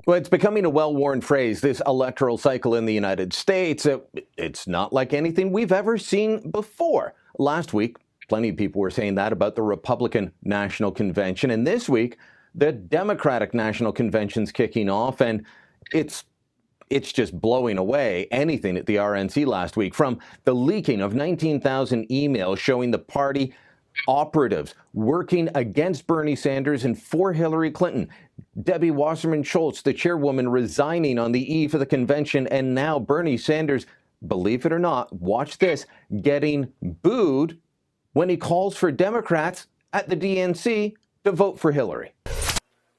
Well, it's becoming a well-worn phrase, this electoral cycle in the United States. It's not like anything we've ever seen before. Last week, plenty of people were saying that about the Republican National Convention. And this week, the Democratic National Convention's kicking off, and it's just blowing away anything at the RNC last week, from the leaking of 19,000 emails showing the party operatives working against Bernie Sanders and for Hillary Clinton. Debbie Wasserman Schultz, the chairwoman, resigning on the eve of the convention. And now Bernie Sanders, believe it or not, watch this, getting booed when he calls for Democrats at the DNC to vote for Hillary.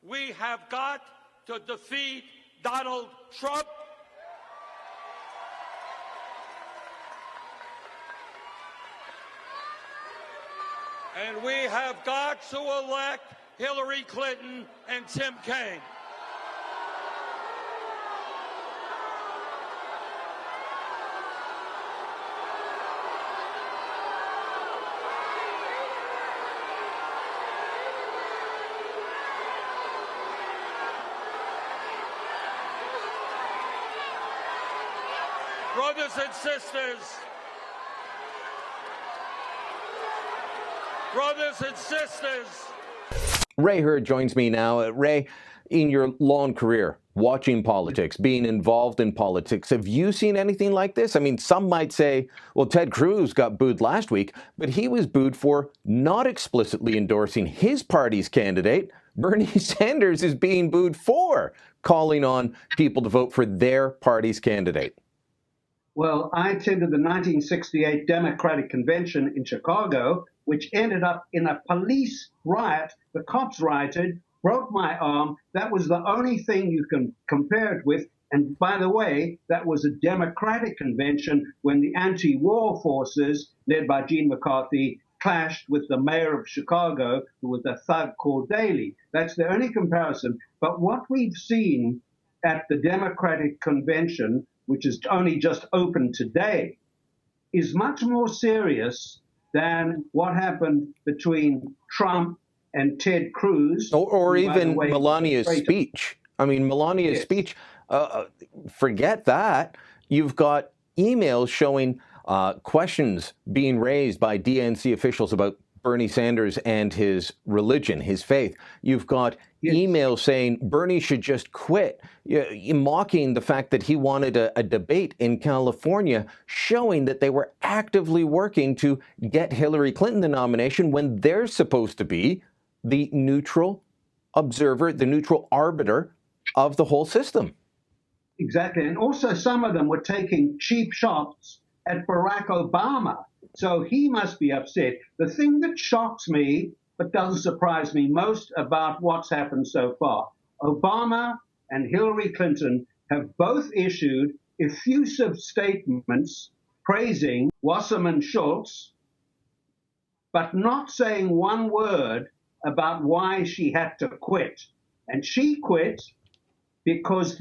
We have got to defeat Donald Trump. And we have got to elect Hillary Clinton and Tim Kaine. Brothers and sisters, Ray Hurd joins me now. Ray, in your long career watching politics, being involved in politics, have you seen anything like this? I mean, some might say, well, Ted Cruz got booed last week, but he was booed for not explicitly endorsing his party's candidate. Bernie Sanders is being booed for calling on people to vote for their party's candidate. Well, I attended the 1968 Democratic Convention in Chicago, which ended up in a police riot. The cops rioted, broke my arm. That was the only thing you can compare it with. And by the way, that was a Democratic convention when the anti-war forces, led by Gene McCarthy, clashed with the mayor of Chicago, who was a thug called Daley. That's the only comparison. But what we've seen at the Democratic convention, which is only just opened today, is much more serious than what happened between Trump and Ted Cruz. Or even Melania's speech. I mean, Melania's speech, forget that. You've got emails showing questions being raised by DNC officials about Bernie Sanders and his religion, his faith. You've got emails saying Bernie should just quit, mocking the fact that he wanted a debate in California, showing that they were actively working to get Hillary Clinton the nomination when they're supposed to be the neutral observer, the neutral arbiter of the whole system. Exactly. And also some of them were taking cheap shots at Barack Obama. So he must be upset. The thing that shocks me, but doesn't surprise me most about what's happened so far, Obama and Hillary Clinton have both issued effusive statements praising Wasserman Schultz, but not saying one word about why she had to quit. And she quit because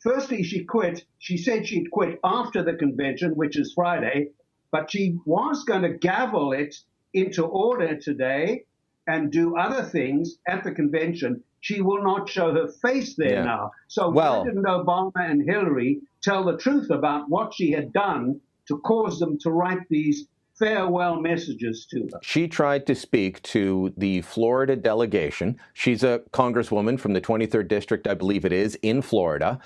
firstly, she quit. She said she'd quit after the convention, which is Friday, but she was going to gavel it into order today and do other things at the convention. She will not show her face there now. So why didn't Obama and Hillary tell the truth about what she had done to cause them to write these farewell messages to her? She tried to speak to the Florida delegation. She's a congresswoman from the 23rd District, I believe it is, in Florida.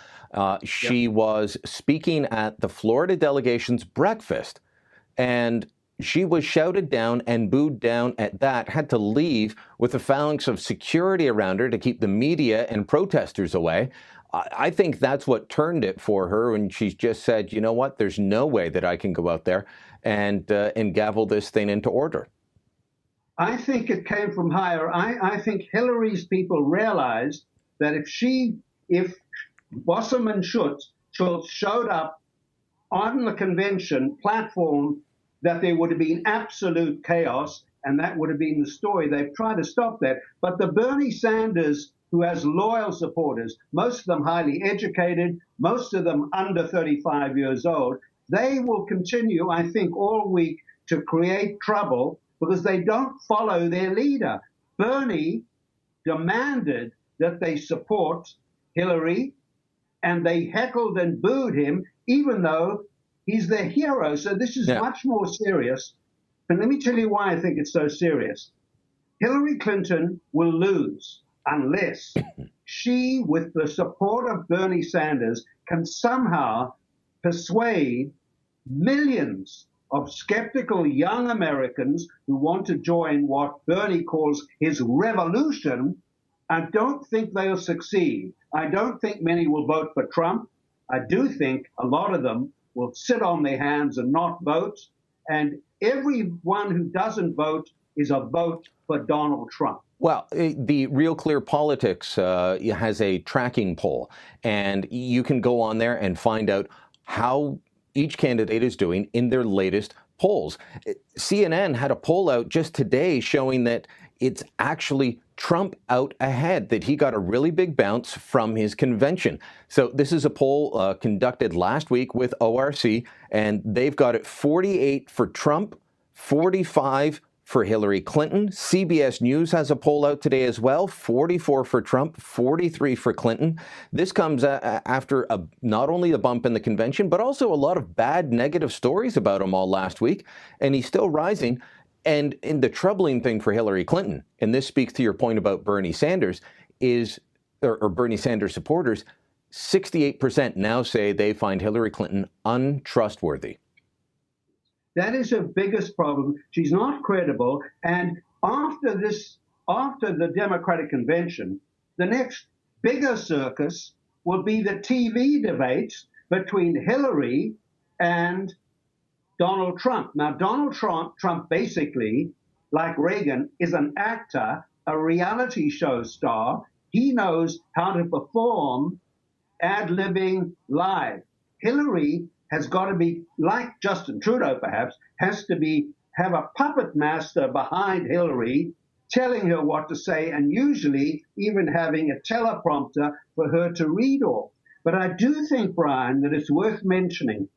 She was speaking at the Florida delegation's breakfast, and she was shouted down and booed down at that, had to leave with a phalanx of security around her to keep the media and protesters away. I think that's what turned it for her, and she's just said, you know what, there's no way that I can go out there and gavel this thing into order. I think it came from higher. I think Hillary's people realized that if Wasserman Schultz showed up on the convention platform, that there would have been absolute chaos, and that would have been the story. They've tried to stop that. But the Bernie Sanders, who has loyal supporters, most of them highly educated, most of them under 35 years old, they will continue, I think, all week to create trouble because they don't follow their leader. Bernie demanded that they support Hillary, and they heckled and booed him, even though he's their hero. So this is much more serious. And let me tell you why I think it's so serious. Hillary Clinton will lose unless she, with the support of Bernie Sanders, can somehow persuade millions of skeptical young Americans who want to join what Bernie calls his revolution. I don't think they'll succeed. I don't think many will vote for Trump. I do think a lot of them will sit on their hands and not vote. And everyone who doesn't vote is a vote for Donald Trump. Well, the Real Clear Politics has a tracking poll, and you can go on there and find out how each candidate is doing in their latest polls. CNN had a poll out just today showing that it's actually Trump out ahead, that he got a really big bounce from his convention. So this is a poll conducted last week with ORC, and they've got it 48 for Trump, 45 for Hillary Clinton. CBS News has a poll out today as well, 44 for Trump, 43 for Clinton. This comes after not only a bump in the convention, but also a lot of bad negative stories about him all last week, and he's still rising. And the troubling thing for Hillary Clinton, and this speaks to your point about Bernie Sanders, or Bernie Sanders supporters, 68% now say they find Hillary Clinton untrustworthy. That is her biggest problem. She's not credible. And after the Democratic convention, the next bigger circus will be the TV debates between Hillary and Donald Trump. Now, Donald Trump basically, like Reagan, is an actor, a reality show star. He knows how to perform ad-libbing live. Hillary has got to be, like Justin Trudeau perhaps, have a puppet master behind Hillary telling her what to say, and usually even having a teleprompter for her to read off. But I do think, Brian, that it's worth mentioning.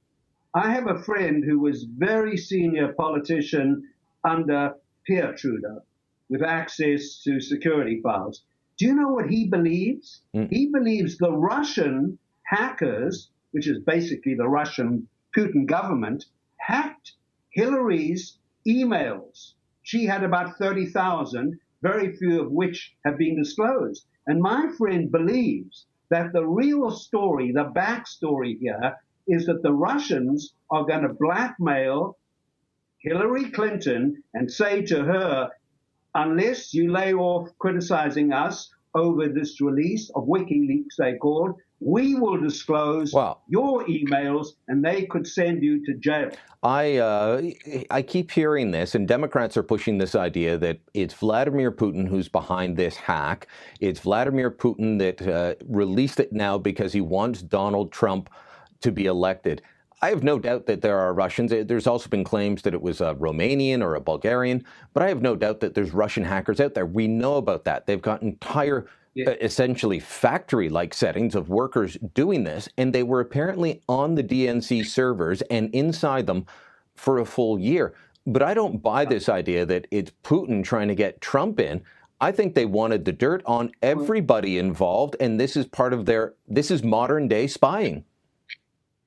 I have a friend who was very senior politician under Pierre Trudeau with access to security files. Do you know what he believes? He believes the Russian hackers, which is basically the Russian Putin government, hacked Hillary's emails. She had about 30,000, very few of which have been disclosed. And my friend believes that the real story, the backstory here, is that the Russians are going to blackmail Hillary Clinton and say to her, unless you lay off criticizing us over this release of WikiLeaks, they called, we will disclose your emails, and they could send you to jail. I keep hearing this, and Democrats are pushing this idea that it's Vladimir Putin who's behind this hack. It's Vladimir Putin that released it now because he wants Donald Trump to be elected. I have no doubt that there are Russians. There's also been claims that it was a Romanian or a Bulgarian, but I have no doubt that there's Russian hackers out there. We know about that. They've got entire, essentially factory-like settings of workers doing this, and they were apparently on the DNC servers and inside them for a full year. But I don't buy this idea that it's Putin trying to get Trump in. I think they wanted the dirt on everybody involved, and this is part of this is modern-day spying.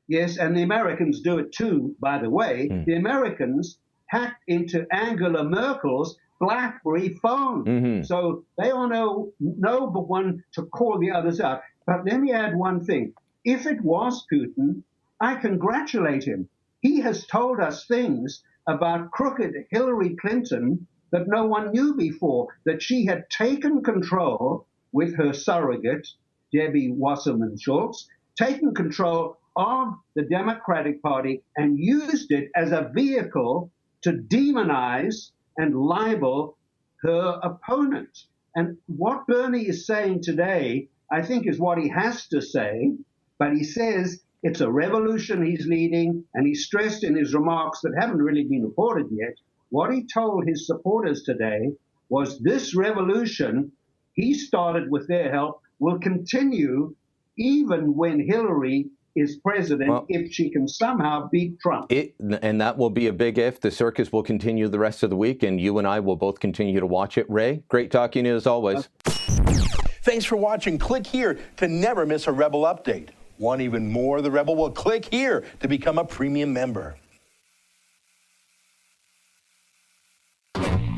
Yes, and the Americans do it too, by the way. The Americans hacked into Angela Merkel's BlackBerry phone. So they all know but one to call the others out. But let me add one thing. If it was Putin, I congratulate him. He has told us things about crooked Hillary Clinton that no one knew before, that she had taken control with her surrogate, Debbie Wasserman Schultz, taken control of the Democratic Party and used it as a vehicle to demonize and libel her opponent. And what Bernie is saying today, I think, is what he has to say, but he says it's a revolution he's leading, and he stressed in his remarks that haven't really been reported yet, what he told his supporters today was this revolution he started with their help will continue even when Hillary is president, if she can somehow beat Trump. And that will be a big if. The circus will continue the rest of the week, and you and I will both continue to watch it. Ray, great talking to you as always. Thanks for watching. Click here to never miss a Rebel update. Want even more of the Rebel? Well, click here to become a premium member.